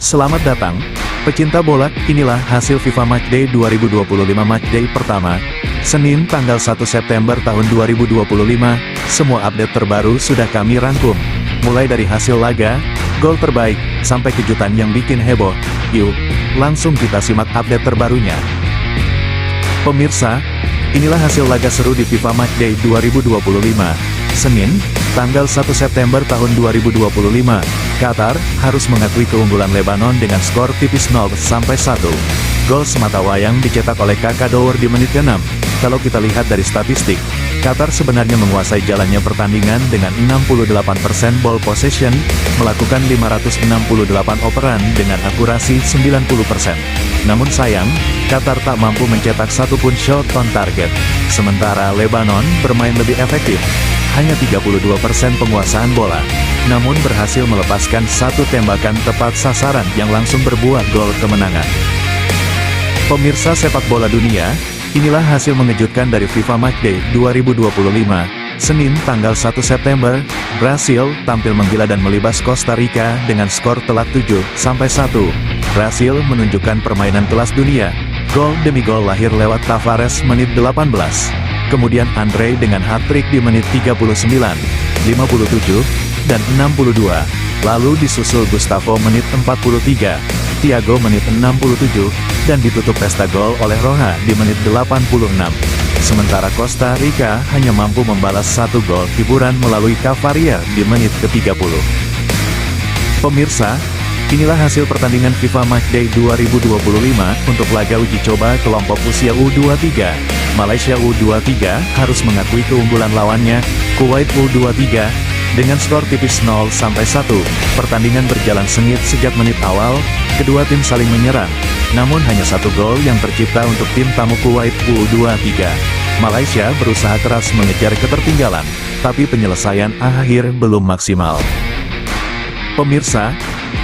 Selamat datang, pecinta bola, inilah hasil FIFA Matchday 2025 Matchday pertama, Senin tanggal 1 September tahun 2025, semua update terbaru sudah kami rangkum, mulai dari hasil laga, gol terbaik, sampai kejutan yang bikin heboh. Yuk, langsung kita simak update terbarunya. Pemirsa, inilah hasil laga seru di FIFA Matchday 2025, Senin, tanggal 1 September tahun 2025, Qatar harus mengakui keunggulan Lebanon dengan skor tipis 0-1. Gol semata wayang dicetak oleh Kakak Dower di menit ke-6. Kalau kita lihat dari statistik, Qatar sebenarnya menguasai jalannya pertandingan dengan 68% ball possession, melakukan 568 operan dengan akurasi 90%. Namun sayang, Qatar tak mampu mencetak satupun shot on target. Sementara Lebanon bermain lebih efektif, hanya 32% penguasaan bola, namun berhasil melepaskan satu tembakan tepat sasaran yang langsung berbuah gol kemenangan. Pemirsa sepak bola dunia, inilah hasil mengejutkan dari FIFA Matchday 2025, Senin tanggal 1 September, Brasil tampil menggila dan melibas Costa Rica dengan skor telak 7-1. Brasil menunjukkan permainan kelas dunia, gol demi gol lahir lewat Tavares menit 18. Kemudian Andre dengan hat-trick di menit 39, 57, dan 62. Lalu disusul Gustavo menit 43, Thiago menit 67, dan ditutup pesta gol oleh Roja di menit 86. Sementara Costa Rica hanya mampu membalas satu gol hiburan melalui Cavalier di menit ke-30. Pemirsa, inilah hasil pertandingan FIFA Matchday 2025 untuk laga uji coba kelompok usia U23. Malaysia U23 harus mengakui keunggulan lawannya, Kuwait U23, dengan skor tipis 0-1. Pertandingan berjalan sengit sejak menit awal, kedua tim saling menyerang, namun hanya satu gol yang tercipta untuk tim tamu Kuwait U23. Malaysia berusaha keras mengejar ketertinggalan, tapi penyelesaian akhir belum maksimal. Pemirsa,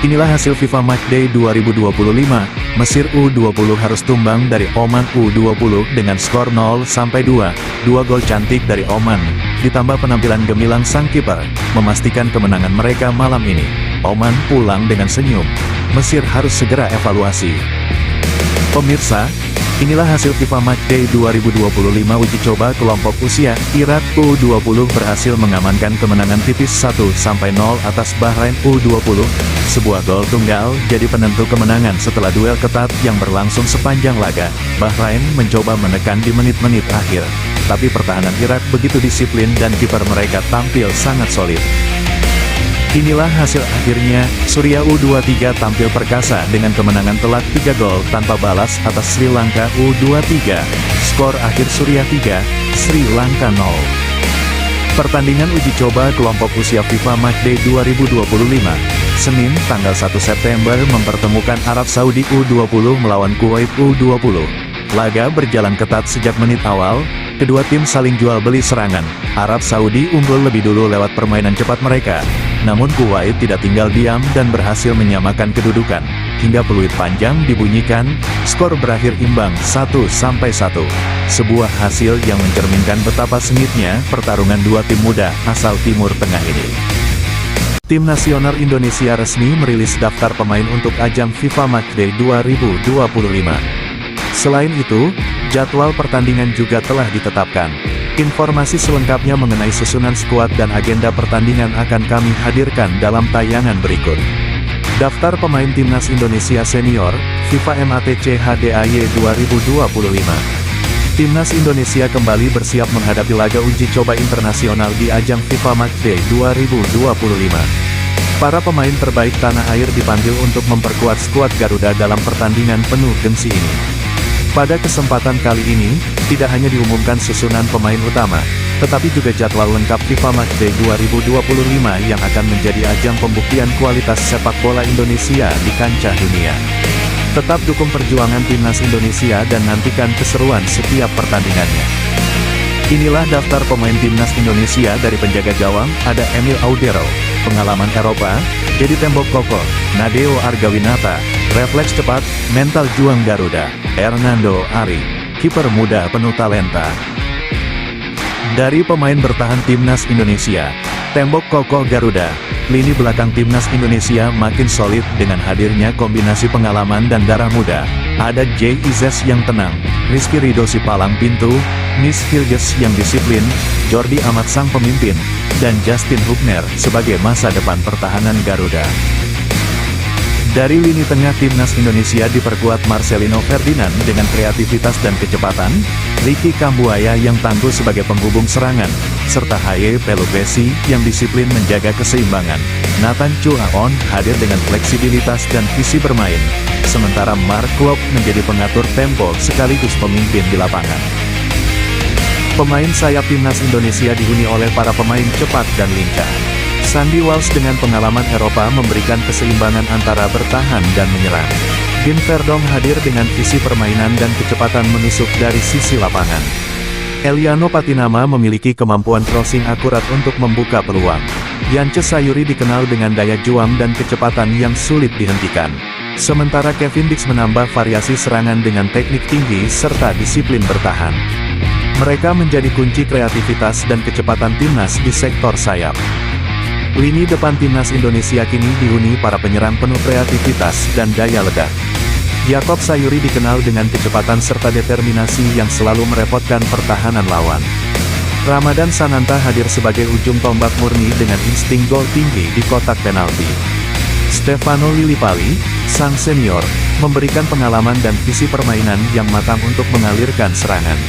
inilah hasil FIFA Matchday 2025, Mesir U20 harus tumbang dari Oman U20 dengan skor 0-2, dua gol cantik dari Oman, ditambah penampilan gemilang sang kiper, memastikan kemenangan mereka malam ini. Oman pulang dengan senyum, Mesir harus segera evaluasi. Pemirsa, inilah hasil FIFA Matchday 2025 uji coba kelompok usia, Irak U20 berhasil mengamankan kemenangan tipis 1-0 atas Bahrain U20. Sebuah gol tunggal jadi penentu kemenangan setelah duel ketat yang berlangsung sepanjang laga. Bahrain mencoba menekan di menit-menit akhir, tapi pertahanan Irak begitu disiplin dan kiper mereka tampil sangat solid. Inilah hasil akhirnya, Suriah U23 tampil perkasa dengan kemenangan telak 3 gol tanpa balas atas Sri Lanka U23. Skor akhir Suriah 3, Sri Lanka 0. Pertandingan uji coba kelompok usia FIFA Matchday 2025, Senin tanggal 1 September mempertemukan Arab Saudi U20 melawan Kuwait U20. Laga berjalan ketat sejak menit awal, kedua tim saling jual beli serangan. Arab Saudi unggul lebih dulu lewat permainan cepat mereka. Namun Kuwait tidak tinggal diam dan berhasil menyamakan kedudukan. Hingga peluit panjang dibunyikan, skor berakhir imbang 1-1. Sebuah hasil yang mencerminkan betapa sengitnya pertarungan dua tim muda asal Timur Tengah ini. Tim nasional Indonesia resmi merilis daftar pemain untuk ajang FIFA Matchday 2025. Selain itu, jadwal pertandingan juga telah ditetapkan. Informasi selengkapnya mengenai susunan skuad dan agenda pertandingan akan kami hadirkan dalam tayangan berikut. Daftar pemain Timnas Indonesia Senior, FIFA MATC HDAY 2025. Timnas Indonesia kembali bersiap menghadapi laga uji coba internasional di ajang FIFA Matchday 2025. Para pemain terbaik tanah air dipanggil untuk memperkuat skuad Garuda dalam pertandingan penuh gengsi ini. Pada kesempatan kali ini, tidak hanya diumumkan susunan pemain utama, tetapi juga jadwal lengkap FIFA Matchday 2025 yang akan menjadi ajang pembuktian kualitas sepak bola Indonesia di kancah dunia. Tetap dukung perjuangan Timnas Indonesia dan nantikan keseruan setiap pertandingannya. Inilah daftar pemain Timnas Indonesia. Dari penjaga gawang, ada Emil Audero, pengalaman Eropa, jadi tembok kokoh, Nadeo Argawinata, refleks cepat, mental juang Garuda, Hernando Ari, kiper muda penuh talenta. Dari pemain bertahan Timnas Indonesia, tembok kokoh Garuda, lini belakang timnas Indonesia makin solid dengan hadirnya kombinasi pengalaman dan darah muda. Ada Jay Izes yang tenang, Rizky Ridho si palang pintu, Nis Hilges yang disiplin, Jordi Amat sang pemimpin, dan Justin Hubner sebagai masa depan pertahanan Garuda. Dari lini tengah timnas Indonesia diperkuat Marcelino Ferdinand dengan kreativitas dan kecepatan, Ricky Kambuaya yang tangguh sebagai penghubung serangan, serta Haye Pelupesi yang disiplin menjaga keseimbangan. Nathan Chuaon hadir dengan fleksibilitas dan visi bermain, sementara Mark Klok menjadi pengatur tempo sekaligus pemimpin di lapangan. Pemain sayap timnas Indonesia dihuni oleh para pemain cepat dan lincah. Sandy Walsh dengan pengalaman Eropa memberikan keseimbangan antara bertahan dan menyerang. Gin Verdong hadir dengan visi permainan dan kecepatan menusuk dari sisi lapangan. Eliano Patinama memiliki kemampuan crossing akurat untuk membuka peluang. Yance Sayuri dikenal dengan daya juang dan kecepatan yang sulit dihentikan. Sementara Kevin Dix menambah variasi serangan dengan teknik tinggi serta disiplin bertahan. Mereka menjadi kunci kreativitas dan kecepatan timnas di sektor sayap. Lini depan timnas Indonesia kini dihuni para penyerang penuh kreativitas dan daya ledak. Yakob Sayuri dikenal dengan kecepatan serta determinasi yang selalu merepotkan pertahanan lawan. Ramadan Sananta hadir sebagai ujung tombak murni dengan insting gol tinggi di kotak penalti. Stefano Lillipali, sang senior, memberikan pengalaman dan visi permainan yang matang untuk mengalirkan serangan.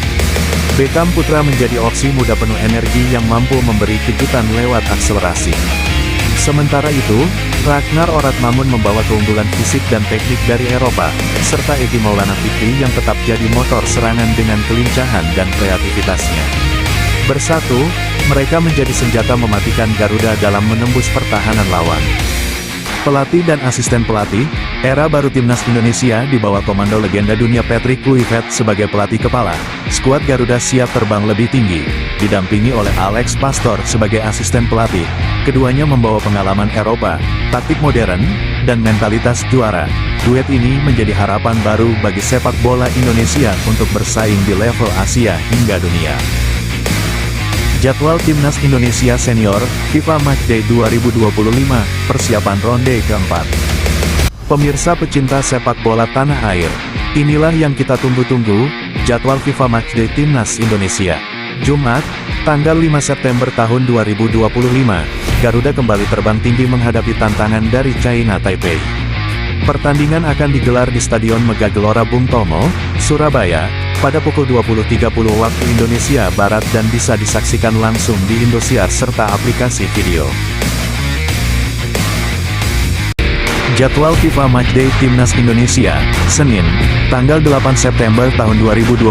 Beckham Putra menjadi opsi muda penuh energi yang mampu memberi kejutan lewat akselerasi. Sementara itu, Ragnar Oratmamun membawa keunggulan fisik dan teknik dari Eropa, serta Egy Maulana Fikri yang tetap jadi motor serangan dengan kelincahan dan kreativitasnya. Bersatu, mereka menjadi senjata mematikan Garuda dalam menembus pertahanan lawan. Pelatih dan asisten pelatih, era baru timnas Indonesia di bawah komando legenda dunia Patrick Kluivert sebagai pelatih kepala. Skuad Garuda siap terbang lebih tinggi, didampingi oleh Alex Pastor sebagai asisten pelatih. Keduanya membawa pengalaman Eropa, taktik modern, dan mentalitas juara. Duet ini menjadi harapan baru bagi sepak bola Indonesia untuk bersaing di level Asia hingga dunia. Jadwal Timnas Indonesia Senior, FIFA Matchday 2025, persiapan ronde keempat. Pemirsa pecinta sepak bola tanah air, inilah yang kita tunggu-tunggu, jadwal FIFA Matchday Timnas Indonesia. Jumat, tanggal 5 September tahun 2025, Garuda kembali terbang tinggi menghadapi tantangan dari China Taipei. Pertandingan akan digelar di Stadion Megah Gelora Bung Tomo, Surabaya, pada pukul 20.30 waktu Indonesia Barat dan bisa disaksikan langsung di Indosiar serta aplikasi video. Jadwal FIFA Matchday Timnas Indonesia, Senin, tanggal 8 September tahun 2025,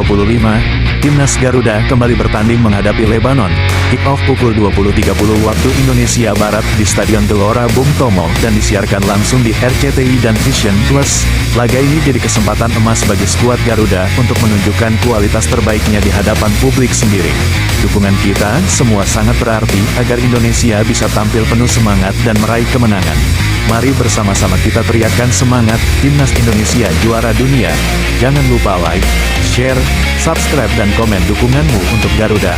Timnas Garuda kembali bertanding menghadapi Lebanon. Kick-off pukul 20.30 waktu Indonesia Barat di Stadion Gelora Bung Tomo dan disiarkan langsung di RCTI dan Vision Plus. Laga ini jadi kesempatan emas bagi skuad Garuda untuk menunjukkan kualitas terbaiknya di hadapan publik sendiri. Dukungan kita semua sangat berarti agar Indonesia bisa tampil penuh semangat dan meraih kemenangan. Mari bersama-sama kita teriakkan semangat, Timnas Indonesia juara dunia. Jangan lupa like, share, subscribe dan komen dukunganmu untuk Garuda.